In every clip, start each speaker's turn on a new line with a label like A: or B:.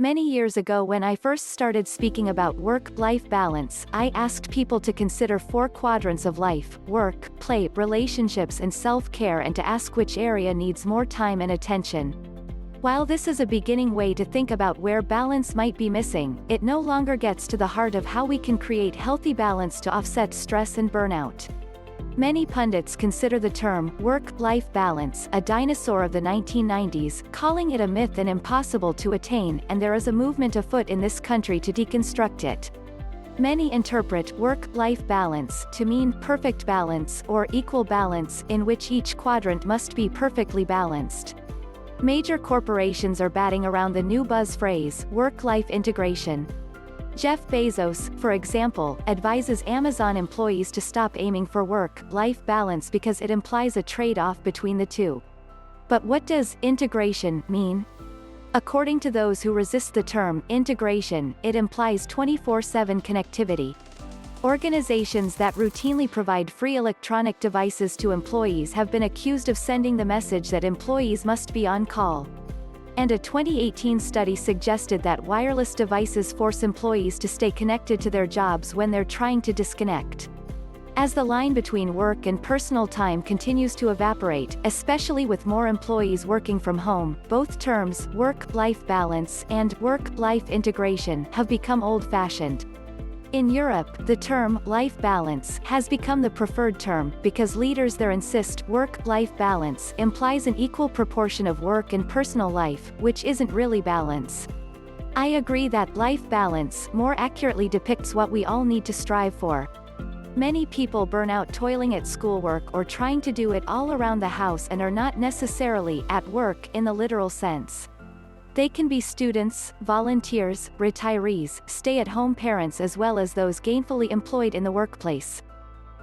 A: Many years ago when I first started speaking about work-life balance, I asked people to consider 4 quadrants of life: work, play, relationships and self-care, and to ask which area needs more time and attention. While this is a beginning way to think about where balance might be missing, it no longer gets to the heart of how we can create healthy balance to offset stress and burnout. Many pundits consider the term work-life balance a dinosaur of the 1990s, calling it a myth and impossible to attain, and there is a movement afoot in this country to deconstruct it. Many interpret work-life balance to mean perfect balance or equal balance, in which each quadrant must be perfectly balanced. Major corporations are batting around the new buzz phrase, work-life integration. Jeff Bezos, for example, advises Amazon employees to stop aiming for work-life balance because it implies a trade-off between the two. But what does integration mean? According to those who resist the term integration, it implies 24/7 connectivity. Organizations that routinely provide free electronic devices to employees have been accused of sending the message that employees must be on call. And a 2018 study suggested that wireless devices force employees to stay connected to their jobs when they're trying to disconnect. As the line between work and personal time continues to evaporate, especially with more employees working from home, both terms, work-life balance and work-life integration, have become old-fashioned. In Europe, the term life balance has become the preferred term, because leaders there insist work-life balance implies an equal proportion of work and personal life, which isn't really balance. I agree that life balance more accurately depicts what we all need to strive for. Many people burn out toiling at schoolwork or trying to do it all around the house and are not necessarily at work in the literal sense. They can be students, volunteers, retirees, stay-at-home parents, as well as those gainfully employed in the workplace.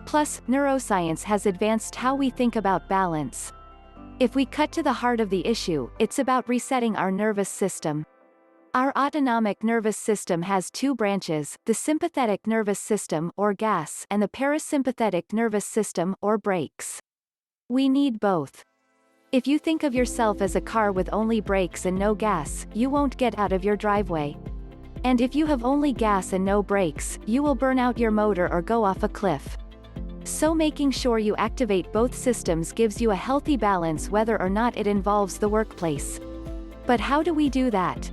A: Plus, neuroscience has advanced how we think about balance. If we cut to the heart of the issue, it's about resetting our nervous system. Our autonomic nervous system has 2 branches, the sympathetic nervous system, or gas, and the parasympathetic nervous system, or brakes. We need both. If you think of yourself as a car with only brakes and no gas, you won't get out of your driveway. And if you have only gas and no brakes, you will burn out your motor or go off a cliff. So making sure you activate both systems gives you a healthy balance, whether or not it involves the workplace. But how do we do that?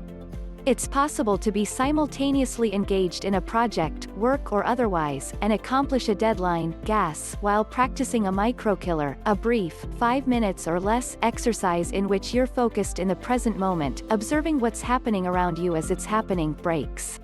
A: It's possible to be simultaneously engaged in a project, work or otherwise, and accomplish a deadline, gas, while practicing a microkiller, a brief, 5 minutes or less, exercise in which you're focused in the present moment, observing what's happening around you as it's happening, brakes.